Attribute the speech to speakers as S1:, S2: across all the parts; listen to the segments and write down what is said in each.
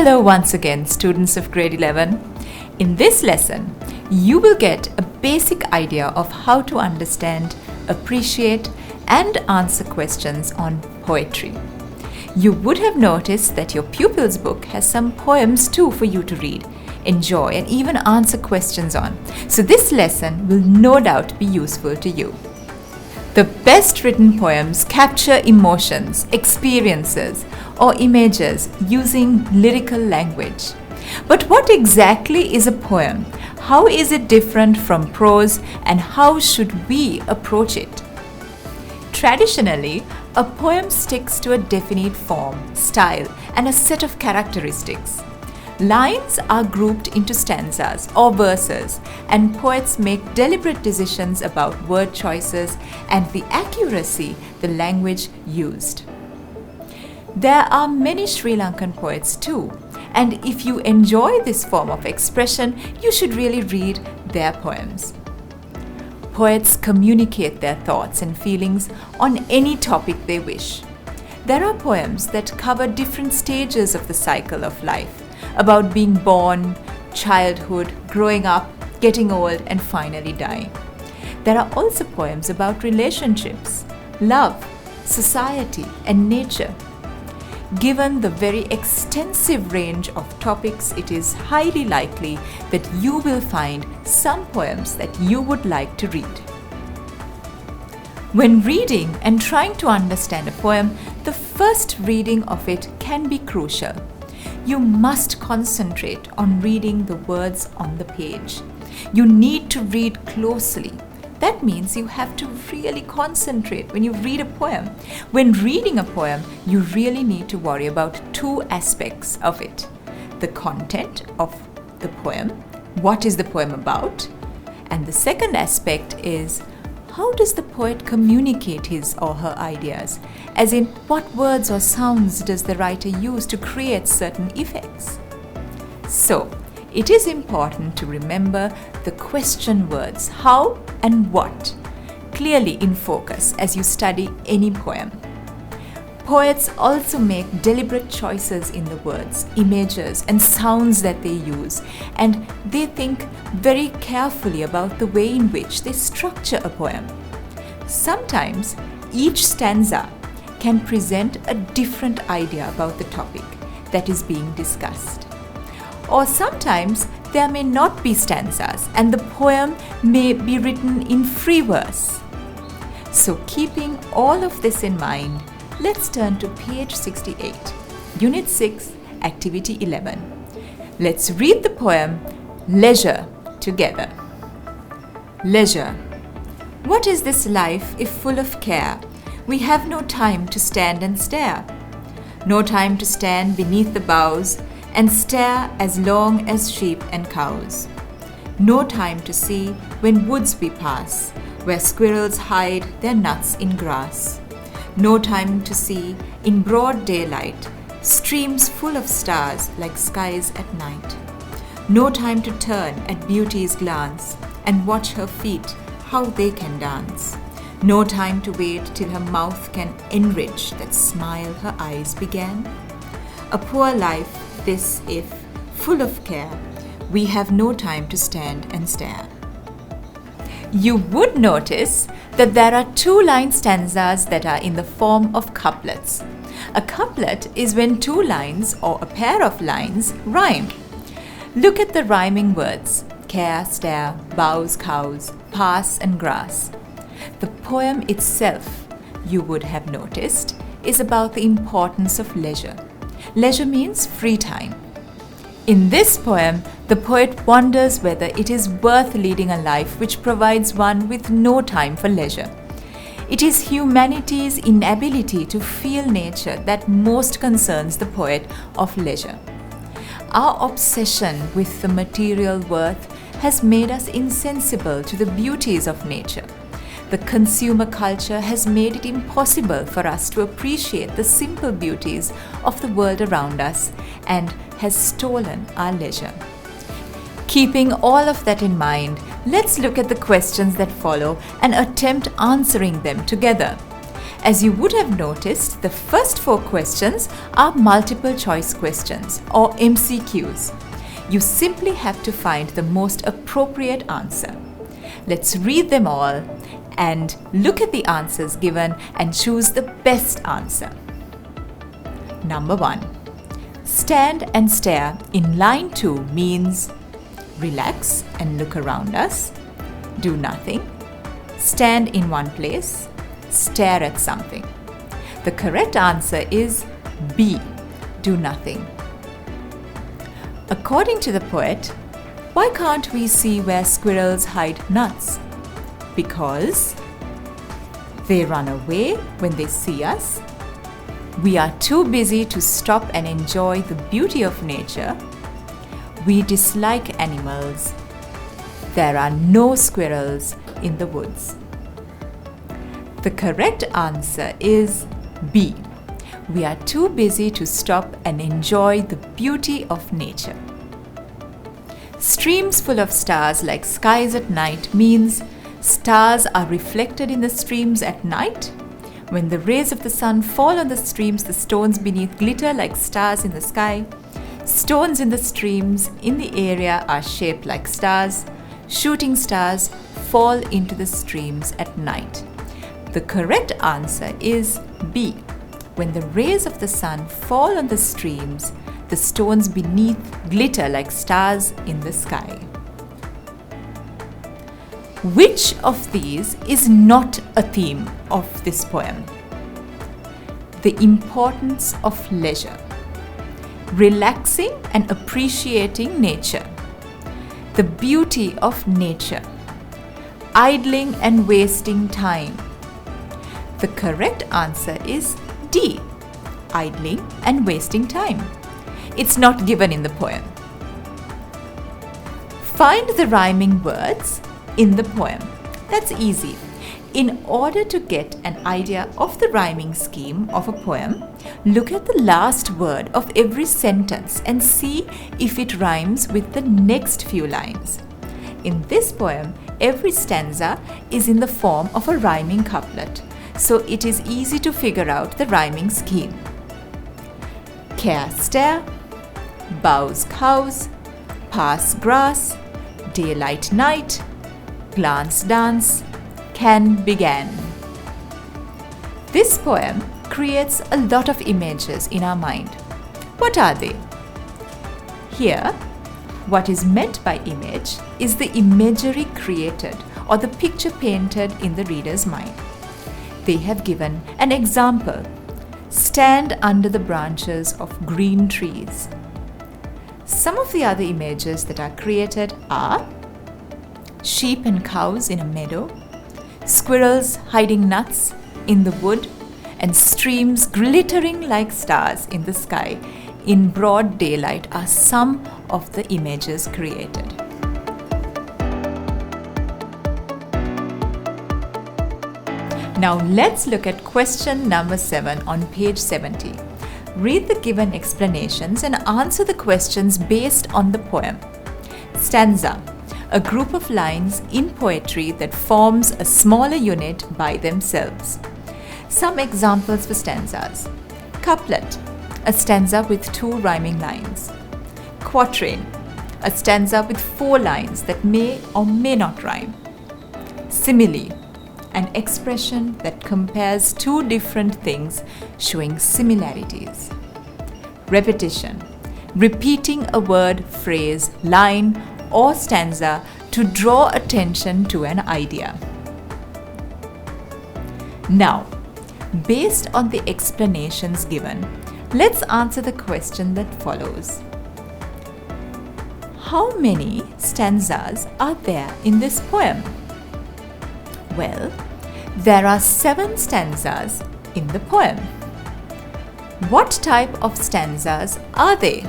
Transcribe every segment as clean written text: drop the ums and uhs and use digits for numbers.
S1: Hello once again, students of grade 11. In this lesson, you will get a basic idea of how to understand, appreciate, and answer questions on poetry. You would have noticed that your pupils' book has some poems too for you to read, enjoy, and even answer questions on. So this lesson will no doubt be useful to you. The best written poems capture emotions, experiences, or images using lyrical language. But what exactly is a poem? How is it different from prose, and how should we approach it? Traditionally, a poem sticks to a definite form, style, and a set of characteristics. Lines are grouped into stanzas or verses, and poets make deliberate decisions about word choices and the accuracy the language used. There are many Sri Lankan poets too, and if you enjoy this form of expression, you should really read their poems. Poets communicate their thoughts and feelings on any topic they wish. There are poems that cover different stages of the cycle of life, about being born, childhood, growing up, getting old, and finally dying. There are also poems about relationships, love, society, and nature. Given the very extensive range of topics, it is highly likely that you will find some poems that you would like to read. When reading and trying to understand a poem, the first reading of it can be crucial. You must concentrate on reading the words on the page. You need to read closely. That means you have to really concentrate when you read a poem. When reading a poem, you really need to worry about two aspects of it: the content of the poem, what is the poem about, and the second aspect is how does the poet communicate his or her ideas, as in what words or sounds does the writer use to create certain effects. So, it is important to remember the question words how and what clearly in focus as you study any poem. Poets also make deliberate choices in the words, images, and sounds that they use, and they think very carefully about the way in which they structure a poem. Sometimes each stanza can present a different idea about the topic that is being discussed. Or sometimes there may not be stanzas and the poem may be written in free verse. So keeping all of this in mind, let's turn to page 68, Unit 6, Activity 11. Let's read the poem Leisure together. Leisure. What is this life if full of care? We have no time to stand and stare. No time to stand beneath the boughs and stare as long as sheep and cows. No time to see when woods we pass, where squirrels hide their nuts in grass. No time to see in broad daylight streams full of stars like skies at night. No time to turn at beauty's glance and watch her feet how they can dance. No time to wait till her mouth can enrich that smile her eyes began. A poor life this if, full of care, we have no time to stand and stare. You would notice that there are two line stanzas that are in the form of couplets. A couplet is when two lines or a pair of lines rhyme. Look at the rhyming words: care, stare, boughs, cows, pass, and grass. The poem itself, you would have noticed, is about the importance of leisure. Leisure means free time. In this poem, the poet wonders whether it is worth leading a life which provides one with no time for leisure. It is humanity's inability to feel nature that most concerns the poet of leisure. Our obsession with the material worth has made us insensible to the beauties of nature. The consumer culture has made it impossible for us to appreciate the simple beauties of the world around us and has stolen our leisure. Keeping all of that in mind, let's look at the questions that follow and attempt answering them together. As you would have noticed, the first 4 questions are multiple choice questions or MCQs. You simply have to find the most appropriate answer. Let's read them all and look at the answers given and choose the best answer. Number 1. Stand and stare in line 2 means relax and look around us, do nothing, stand in one place, stare at something. The correct answer is B, do nothing. According to the poet, why can't we see where squirrels hide nuts? Because they run away when they see us. We are too busy to stop and enjoy the beauty of nature. We dislike animals. There are no squirrels in the woods. The correct answer is B. We are too busy to stop and enjoy the beauty of nature. Streams full of stars like skies at night means stars are reflected in the streams at night. When the rays of the sun fall on the streams, the stones beneath glitter like stars in the sky. Stones in the streams in the area are shaped like stars. Shooting stars fall into the streams at night. The correct answer is B. When the rays of the sun fall on the streams, the stones beneath glitter like stars in the sky. Which of these is not a theme of this poem? The importance of leisure, relaxing and appreciating nature, the beauty of nature, idling and wasting time. The correct answer is D, idling and wasting time. It's not given in the poem. Find the rhyming words in the poem. That's easy. In order to get an idea of the rhyming scheme of a poem, look at the last word of every sentence and see if it rhymes with the next few lines. In this poem, every stanza is in the form of a rhyming couplet, so it is easy to figure out the rhyming scheme. Care stare, bows cows, pass grass, daylight night, glance dance, can began. This poem creates a lot of images in our mind. What are they? Here, what is meant by image is the imagery created or the picture painted in the reader's mind. They have given an example. Stand under the branches of green trees. Some of the other images that are created are sheep and cows in a meadow, squirrels hiding nuts in the wood, and streams glittering like stars in the sky in broad daylight are some of the images created. Now let's look at question number 7 on page 70. Read the given explanations and answer the questions based on the poem. Stanza, a group of lines in poetry that forms a smaller unit by themselves. Some examples for stanzas. Couplet, a stanza with 2 rhyming lines. Quatrain, a stanza with 4 lines that may or may not rhyme. Simile, an expression that compares 2 different things showing similarities. Repetition, repeating a word, phrase, line, or stanza to draw attention to an idea. Now, based on the explanations given, let's answer the question that follows. How many stanzas are there in this poem? Well, there are 7 stanzas in the poem. What type of stanzas are they?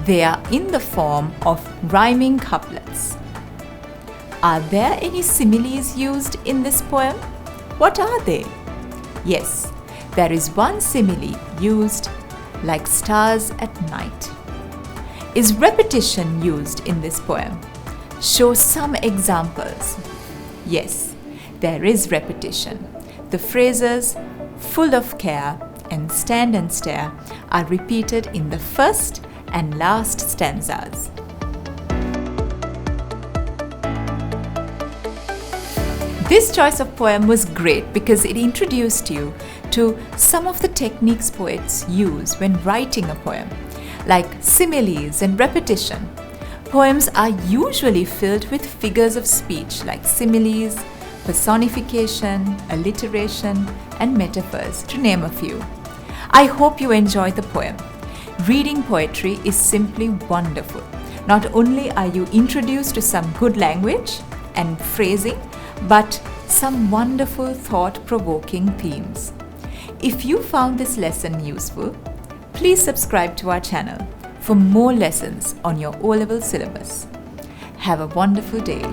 S1: They are in the form of rhyming couplets. Are there any similes used in this poem? What are they? Yes, there is one simile used, like stars at night. Is repetition used in this poem? Show some examples. Yes, there is repetition. The phrases full of care and stand and stare are repeated in the first and last stanzas. This choice of poem was great because it introduced you to some of the techniques poets use when writing a poem, like similes and repetition. Poems are usually filled with figures of speech like similes, personification, alliteration, and metaphors, to name a few. I hope you enjoyed the poem. Reading poetry is simply wonderful. Not only are you introduced to some good language and phrasing, but some wonderful thought-provoking themes. If you found this lesson useful, please subscribe to our channel for more lessons on your O-level syllabus. Have a wonderful day.